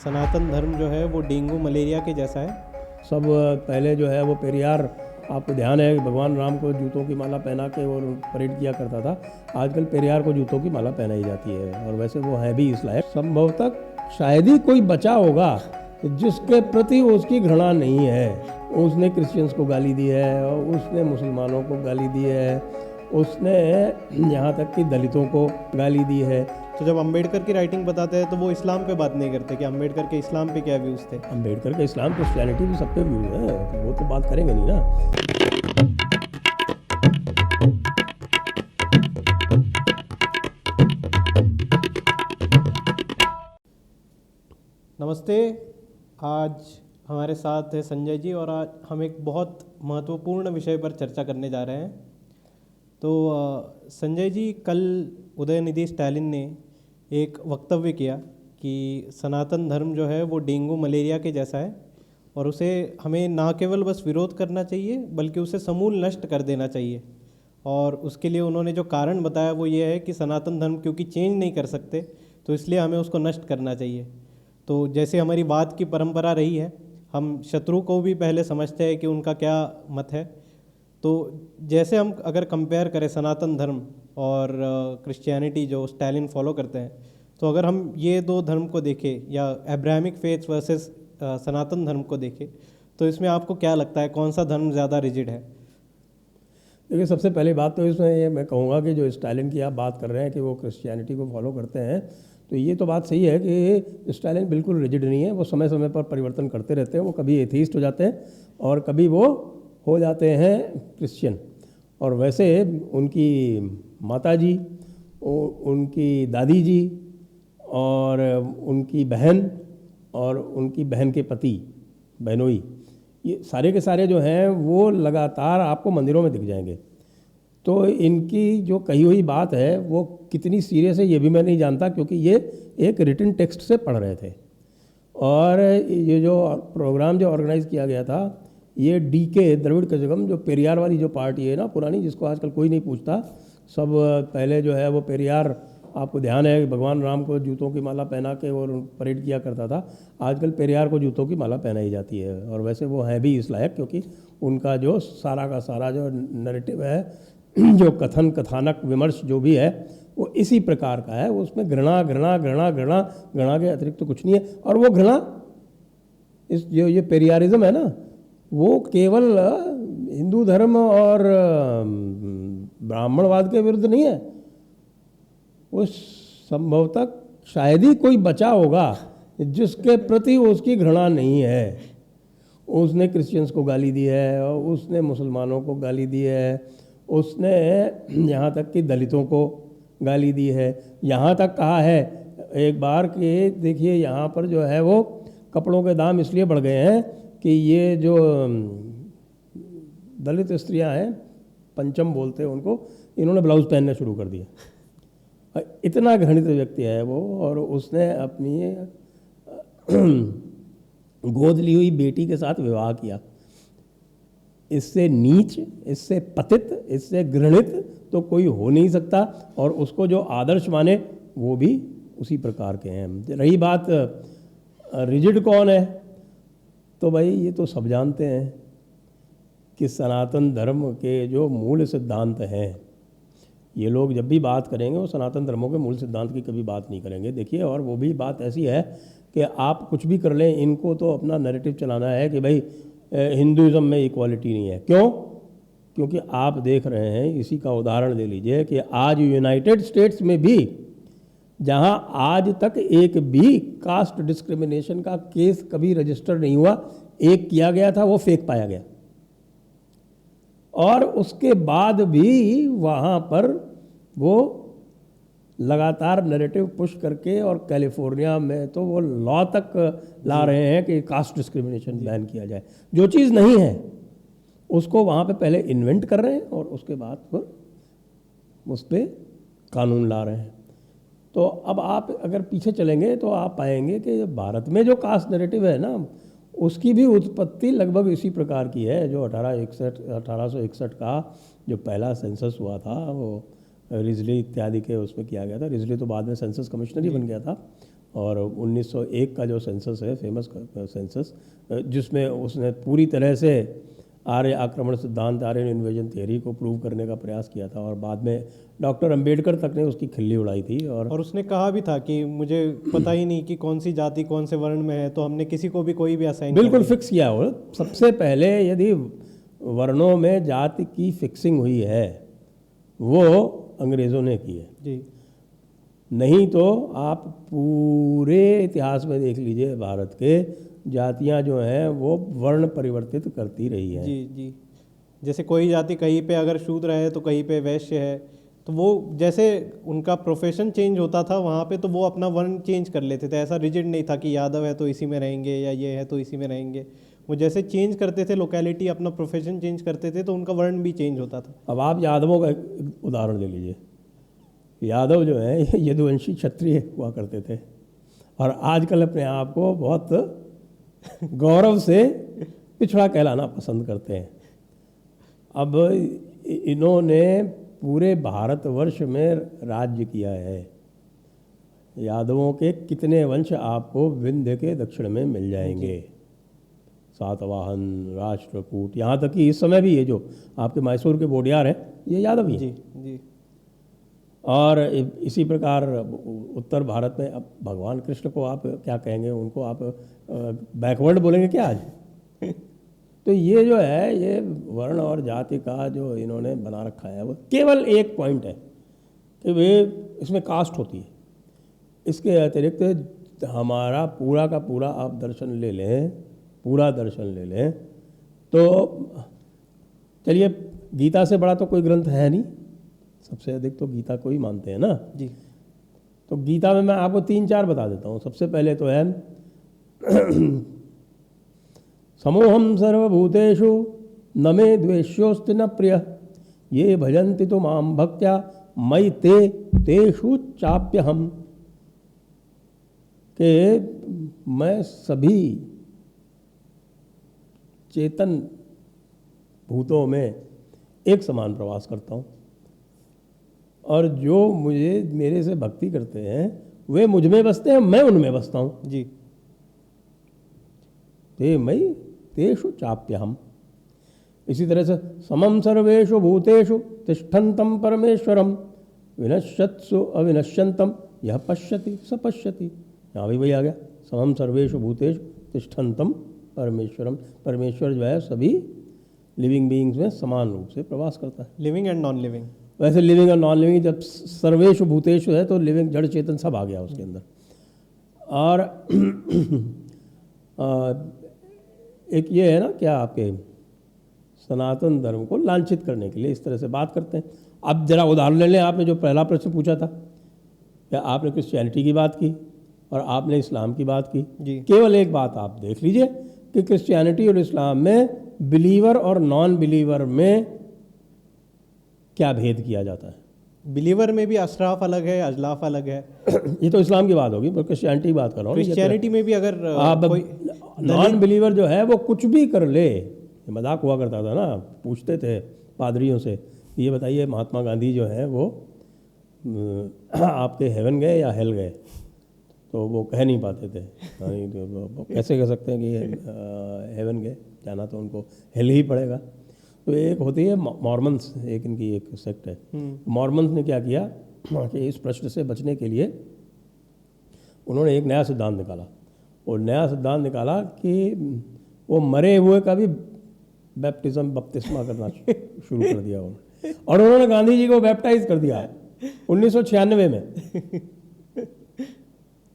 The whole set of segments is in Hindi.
सनातन धर्म जो है वो डेंगू मलेरिया के जैसा है। सब पहले जो है वो पेरियार, आपको ध्यान है भगवान राम को जूतों की माला पहना के वो परेड किया करता था। आजकल पेरियार को जूतों की माला पहनाई जाती है और वैसे वो है भी इस लायक। संभवतः शायद ही कोई बचा होगा जिसके प्रति उसकी घृणा नहीं है। उसने क्रिश्चियंस को गाली दी है, उसने मुसलमानों को गाली दी है, उसने यहाँ तक कि दलितों को गाली दी है। तो जब अंबेडकर की राइटिंग बताते हैं तो वो इस्लाम पे बात नहीं करते कि अंबेडकर के इस्लाम पे क्या व्यूज़ थे। अंबेडकर के इस्लाम क्रिश्चियनिटी भी सब पे व्यू है, तो वो तो बात करेंगे नहीं ना। नमस्ते, आज हमारे साथ है संजय जी और आज हम एक बहुत महत्वपूर्ण विषय पर चर्चा करने जा रहे हैं। तो संजय जी, कल उदयनिधि स्टालिन ने एक वक्तव्य किया कि सनातन धर्म जो है वो डेंगू मलेरिया के जैसा है और उसे हमें ना केवल बस विरोध करना चाहिए बल्कि उसे समूल नष्ट कर देना चाहिए। और उसके लिए उन्होंने जो कारण बताया वो ये है कि सनातन धर्म क्योंकि चेंज नहीं कर सकते तो इसलिए हमें उसको नष्ट करना चाहिए। तो जैसे हमारी बात की परंपरा रही है, हम शत्रु को भी पहले समझते हैं कि उनका क्या मत है। तो जैसे हम अगर कंपेयर करें सनातन धर्म और क्रिश्चियनिटी जो स्टालिन फॉलो करते हैं, तो अगर हम ये दो धर्म को देखें या अब्राहमिक फेथ वर्सेस सनातन धर्म को देखें, तो इसमें आपको क्या लगता है कौन सा धर्म ज़्यादा रिजिड है? देखिए, सबसे पहली बात तो इसमें ये मैं कहूँगा कि जो स्टालिन की आप बात कर रहे हैं कि वो क्रिश्चियनिटी को फॉलो करते हैं, तो ये तो बात सही है कि स्टालिन बिल्कुल रिजिड नहीं है। वो समय समय पर परिवर्तन करते रहते हैं। वो कभी एथीस्ट हो जाते हैं और कभी वो हो जाते हैं क्रिश्चियन। और वैसे उनकी माताजी, उनकी दादी जी और उनकी बहन और उनकी बहन के पति बहनोई, ये सारे के सारे जो हैं वो लगातार आपको मंदिरों में दिख जाएंगे। तो इनकी जो कही हुई बात है वो कितनी सीरियस है ये भी मैं नहीं जानता, क्योंकि ये एक रिटन टेक्स्ट से पढ़ रहे थे। और ये जो प्रोग्राम जो ऑर्गेनाइज़ किया गया था, ये डीके द्रविड़ कजगम, जो पेरियार वाली जो पार्टी है ना पुरानी, जिसको आजकल कोई नहीं पूछता। सब पहले जो है वो पेरियार, आपको ध्यान है भगवान राम को जूतों की माला पहना के वो परेड किया करता था। आजकल पेरियार को जूतों की माला पहनाई जाती है और वैसे वो है भी इस लायक, क्योंकि उनका जो सारा का सारा जो नैरेटिव है, जो कथन कथानक विमर्श जो भी है वो इसी प्रकार का है। उसमें घृणा घृणा घृणा घृणा घृणा के अतिरिक्त तो कुछ नहीं है। और वो घृणा, इस जो ये पेरियारिज्म है ना, वो केवल हिंदू धर्म और ब्राह्मणवाद के विरुद्ध नहीं है। वो संभवतः शायद ही कोई बचा होगा जिसके प्रति उसकी घृणा नहीं है। उसने क्रिश्चियंस को गाली दी है, उसने मुसलमानों को गाली दी है, उसने यहाँ तक कि दलितों को गाली दी है। यहाँ तक कहा है एक बार कि देखिए यहाँ पर जो है वो कपड़ों के दाम इसलिए बढ़ गए हैं कि ये जो दलित स्त्रियाँ हैं, पंचम बोलते हैं उनको, इन्होंने ब्लाउज़ पहनना शुरू कर दिया। इतना घृणित व्यक्ति है वो। और उसने अपनी गोद ली हुई बेटी के साथ विवाह किया। इससे नीच, इससे पतित, इससे घृणित तो कोई हो नहीं सकता। और उसको जो आदर्श माने वो भी उसी प्रकार के हैं। रही बात रिजिड कौन है, तो भाई ये तो सब जानते हैं कि सनातन धर्म के जो मूल सिद्धांत हैं, ये लोग जब भी बात करेंगे वो सनातन धर्मों के मूल सिद्धांत की कभी बात नहीं करेंगे। देखिए, और वो भी बात ऐसी है कि आप कुछ भी कर लें, इनको तो अपना नैरेटिव चलाना है कि भाई हिंदुज़म में इक्वालिटी नहीं है। क्यों? क्योंकि आप देख रहे हैं, इसी का उदाहरण ले लीजिए कि आज यूनाइटेड स्टेट्स में भी, जहां आज तक एक भी कास्ट डिस्क्रिमिनेशन का केस कभी रजिस्टर नहीं हुआ, एक किया गया था, वो फेक पाया गया। और उसके बाद भी वहाँ पर वो लगातार नैरेटिव पुश करके, और कैलिफोर्निया में तो वो लॉ तक ला रहे हैं कि कास्ट डिस्क्रिमिनेशन बैन किया जाए। जो चीज़ नहीं है उसको वहाँ पे पहले इन्वेंट कर रहे हैं और उसके बाद फिर उस पर कानून ला रहे हैं। तो अब आप अगर पीछे चलेंगे तो आप पाएंगे कि भारत में जो कास्ट नैरेटिव है ना, उसकी भी उत्पत्ति लगभग इसी प्रकार की है। जो 1861 का जो पहला सेंसस हुआ था, वो रिजली इत्यादि के उसमें किया गया था। रिजली तो बाद में सेंसस कमिश्नर ही बन गया था। और 1901 का जो सेंसस है, फेमस सेंसस, जिसमें उसने पूरी तरह से आर्य आक्रमण सिद्धांत, आर्यन इन्वेजन थियरी को प्रूव करने का प्रयास किया था, और बाद में डॉक्टर अंबेडकर तक ने उसकी खिल्ली उड़ाई थी। और उसने कहा भी था कि मुझे पता ही नहीं कि कौन सी जाति कौन से वर्ण में है, तो हमने किसी को भी कोई भी असाइन बिल्कुल फिक्स किया हो। सबसे पहले यदि वर्णों में जाति की फिक्सिंग हुई है वो अंग्रेज़ों ने की है जी। नहीं तो आप पूरे इतिहास में देख लीजिए, भारत के जातियां जो हैं वो वर्ण परिवर्तित करती रही हैं। जी जी। जैसे कोई जाति कहीं पे अगर शूद्र है तो कहीं पे वैश्य है, तो वो जैसे उनका प्रोफेशन चेंज होता था वहाँ पे, तो वो अपना वर्ण चेंज कर लेते थे। ऐसा रिजिड नहीं था कि यादव है तो इसी में रहेंगे या ये है तो इसी में रहेंगे। वो जैसे चेंज करते थे लोकेलिटी, अपना प्रोफेशन चेंज करते थे, तो उनका वर्ण भी चेंज होता था। अब आप यादवों का एक उदाहरण ले लीजिए। यादव जो है ये यदुवंशी क्षत्रिय हुआ करते थे, और आजकल अपने आप को बहुत गौरव से पिछड़ा कहलाना पसंद करते हैं। अब इन्होंने पूरे भारतवर्ष में राज्य किया है। यादवों के कितने वंश आपको विंध्य के दक्षिण में मिल जाएंगे, सातवाहन, राष्ट्रकूट, यहाँ तक कि इस समय भी ये जो आपके मैसूर के बोडियार हैं ये यादव ही हैं। जी जी। और इसी प्रकार उत्तर भारत में अब भगवान कृष्ण को आप क्या कहेंगे, उनको आप बैकवर्ड बोलेंगे क्या आज? तो ये जो है, ये वर्ण और जाति का जो इन्होंने बना रखा है, वो केवल एक पॉइंट है कि वे इसमें कास्ट होती है। इसके अतिरिक्त हमारा पूरा का पूरा आप दर्शन ले लें, पूरा दर्शन ले लें, तो चलिए गीता से बड़ा तो कोई ग्रंथ है नहीं, सबसे अधिक तो गीता को ही मानते हैं ना जी। तो गीता में मैं आपको 3-4 बता देता हूँ। सबसे पहले तो है समोहम सर्वभूतेषु न मे द्वेष्योस्ति न प्रिय ये भजन्ति तो माम भक्त्या मयि ते तेषु चाप्यहम, कि मैं सभी चेतन भूतों में एक समान प्रवास करता हूँ, और जो मुझे मेरे से भक्ति करते हैं वे मुझ में बसते हैं, मैं उनमें बसता हूँ। जी। ते मयि तेषु चाप्यहम। इसी तरह से समम सर्वेषु भूतेषु तिष्ठन्तं परमेश्वरम विनश्यत्सु अविनश्यन्तं यह पश्यति स पश्यति। यहाँ भी वही आ गया, समम सर्वेषु भूतेषु तिष्ठन्तं परमेश्वरम। परमेश्वर जो है सभी लिविंग बीइंग्स में समान रूप से प्रवास करता है। Living and non living. वैसे लिविंग और नॉन लिविंग, जब सर्वेषु भूतेषु है तो लिविंग जड़ चेतन सब आ गया उसके अंदर। और एक ये है ना, क्या आपके सनातन धर्म को लांछित करने के लिए इस तरह से बात करते हैं। अब जरा उदाहरण ले लें, आपने जो पहला प्रश्न पूछा था, क्या आपने क्रिश्चियनिटी की बात की और आपने इस्लाम की बात की जी। केवल एक बात आप देख लीजिए कि क्रिश्चियनिटी और इस्लाम में बिलीवर और नॉन बिलीवर में क्या भेद किया जाता है। बिलीवर में भी अशराफ अलग है, अजलाफ अलग है। ये तो इस्लाम की बात होगी, पर क्रिश्चियनिटी की बात कर रहा हूँ। क्रिश्चियनिटी में भी अगर कोई नॉन बिलीवर जो है वो कुछ भी कर ले, मजाक हुआ करता था ना, पूछते थे पादरियों से, ये बताइए महात्मा गांधी जो है वो आपके हेवन गए या हेल गए, तो वो कह नहीं पाते थे। तो कैसे कह सकते हैं कि हेवन गए, जाना तो उनको हेल ही पड़ेगा। तो एक होती है मॉर्मन्स, एक इनकी एक सेक्ट है। मॉर्मन्स ने क्या किया कि इस प्रश्न से बचने के लिए उन्होंने एक नया सिद्धांत निकाला। और नया सिद्धांत निकाला कि वो मरे हुए का भी बपतिस्मा करना शुरू कर दिया उन्होंने, और उन्होंने गांधी जी को बैप्टाइज कर दिया 1996 में।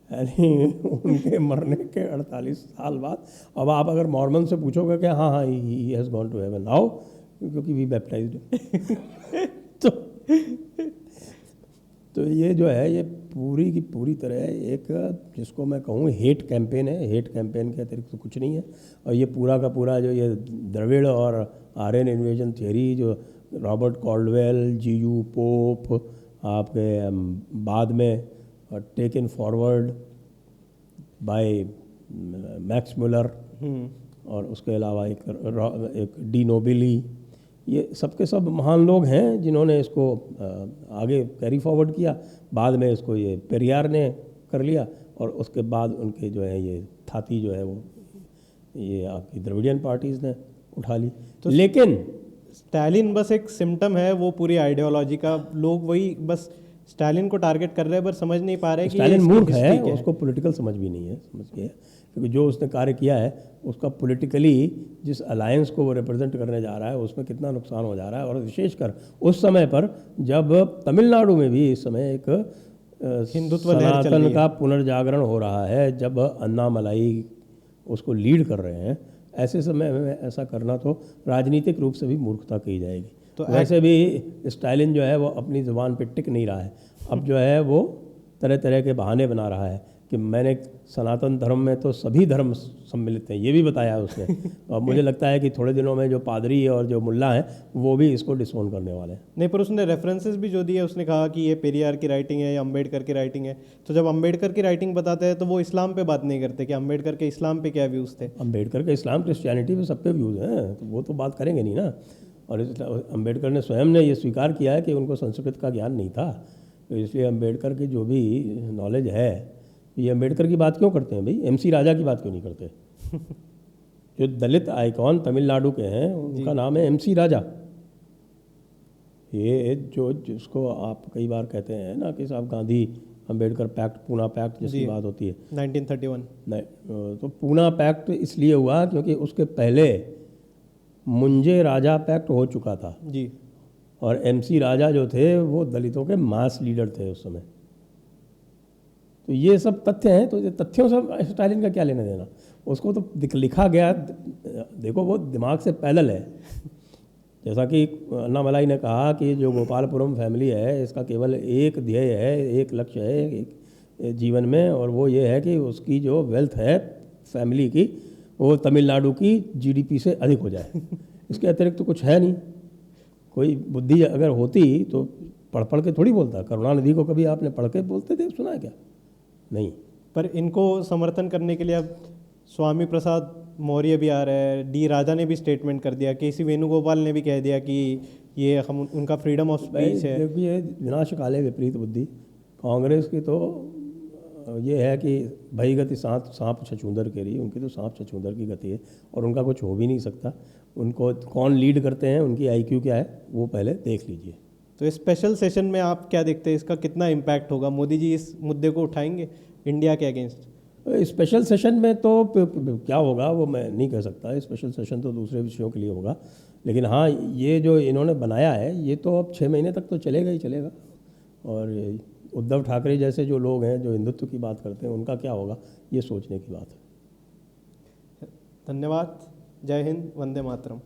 यानी उनके मरने के 48 साल बाद। अब आप अगर मॉर्मन से पूछोगे कि हाँ हाँ he has gone to heaven now क्योंकि वी बैप्टाइज्ड। तो ये जो है, ये पूरी की पूरी तरह एक, जिसको मैं कहूँ हेट कैंपेन है। हेट कैंपेन के अतिरिक्त तो कुछ नहीं है। और ये पूरा का पूरा जो ये द्रविड़ और आर्यन इन्वेजन थियरी जो रॉबर्ट कॉल्डवेल, जीयू पोप, आपके बाद में taken forward bye Max Muller, और उसके अलावा एक डी नोबिली, ये सबके सब महान लोग हैं जिन्होंने इसको आगे कैरी फॉरवर्ड किया। बाद में इसको ये पेरियार ने कर लिया, और उसके बाद उनके जो है ये थाती जो है वो ये आपकी द्रविडियन पार्टीज़ ने उठा ली। लेकिन स्टालिन बस एक सिम्टम है वो पूरी आइडियोलॉजी का। लोग वही बस स्टालिन को टारगेट कर रहे हैं, पर समझ नहीं पा रहे कि ये स्टालिन इसकी मूर्ख history है, क्या उसको पॉलिटिकल समझ भी नहीं है, समझ गए, क्योंकि जो उसने कार्य किया है उसका पॉलिटिकली जिस अलायंस को वो रिप्रेजेंट करने जा रहा है उसमें कितना नुकसान हो जा रहा है। और विशेषकर उस समय पर जब तमिलनाडु में भी इस समय एक हिंदुत्व लहर चल रही सनातन है। का पुनर्जागरण हो रहा है, जब अन्नामलाई उसको लीड कर रहे हैं, ऐसे समय में ऐसा करना तो राजनीतिक रूप से भी मूर्खता कही जाएगी। तो वैसे भी स्टालिन जो है वो अपनी ज़ुबान पे टिक नहीं रहा है, अब जो है वो तरह तरह के बहाने बना रहा है कि मैंने सनातन धर्म में तो सभी धर्म सम्मिलित हैं, ये भी बताया है उसने। और मुझे लगता है कि थोड़े दिनों में जो पादरी और जो मुल्ला हैं वो भी इसको डिसोन करने वाले हैं। नहीं, पर उसने रेफरेंसेस भी जो दिए, उसने कहा कि ये पेरियार की राइटिंग है या अम्बेडकर की राइटिंग है। तो जब अम्बेडकर की राइटिंग बताते हैं तो वो इस्लाम पे बात नहीं करते कि अम्बेडकर के इस्लाम पे क्या व्यूज़ थे। अम्बेडकर के इस्लाम क्रिश्चियनिटी पे सब पे व्यूज़ हैं, तो वो तो बात करेंगे नहीं ना। और अम्बेडकर ने स्वयं ने ये स्वीकार किया है कि उनको संस्कृत का ज्ञान नहीं था, तो इसलिए अम्बेडकर की जो भी नॉलेज है, ये अम्बेडकर की बात क्यों करते हैं भाई, एमसी राजा की बात क्यों नहीं करते? जो दलित आइकॉन तमिलनाडु के हैं उनका नाम है एमसी राजा। ये जो जिसको आप कई बार कहते हैं ना कि साहब गांधी अम्बेडकर पैक्ट, पूना पैक्ट जिसकी बात होती है 1931। नहीं, तो पूना पैक्ट इसलिए हुआ क्योंकि उसके पहले मुंजे राजा पैक्ट हो चुका था जी। और एमसी राजा जो थे वो दलितों के मास लीडर थे उस समय। तो ये सब तथ्य हैं, तो ये तथ्यों से स्टालिन का क्या लेना देना, उसको तो लिखा गया। देखो वो दिमाग से पैदल है। जैसा कि अन्नामलाई ने कहा कि जो गोपालपुरम फैमिली है इसका केवल एक ध्येय है, एक लक्ष्य है एक जीवन में, और वो ये है कि उसकी जो वेल्थ है फैमिली की वो तमिलनाडु की जीडीपी से अधिक हो जाए। इसके अतिरिक्त तो कुछ है नहीं। कोई बुद्धि अगर होती तो पढ़ पढ़ के थोड़ी बोलता। करुणानिधि को कभी आपने पढ़ के बोलते थे सुना है क्या? नहीं। पर इनको समर्थन करने के लिए अब स्वामी प्रसाद मौर्य भी आ रहे हैं, डी राजा ने भी स्टेटमेंट कर दिया, केसी वेणुगोपाल ने भी कह दिया कि ये हम उनका फ्रीडम ऑफ स्पीच है। देखिए ये विनाश काले विपरीत बुद्धि। कांग्रेस की तो ये है कि भई गति सांप छछूंदर के रही, उनकी तो सांप छछूंदर की गति है और उनका कुछ हो भी नहीं सकता। उनको कौन लीड करते हैं, उनकी आईक्यू क्या है, वो पहले देख लीजिए। तो इस स्पेशल सेशन में आप क्या देखते हैं, इसका कितना इम्पैक्ट होगा? मोदी जी इस मुद्दे को उठाएंगे इंडिया के अगेंस्ट? स्पेशल सेशन में तो क्या होगा वो मैं नहीं कह सकता। स्पेशल सेशन तो दूसरे विषयों के लिए होगा, लेकिन हाँ ये जो इन्होंने बनाया है ये तो अब 6 महीने तक तो चलेगा ही चलेगा। और उद्धव ठाकरे जैसे जो लोग हैं जो हिंदुत्व की बात करते हैं उनका क्या होगा, ये सोचने की बात है। धन्यवाद। जय हिंद, वंदे मातरम।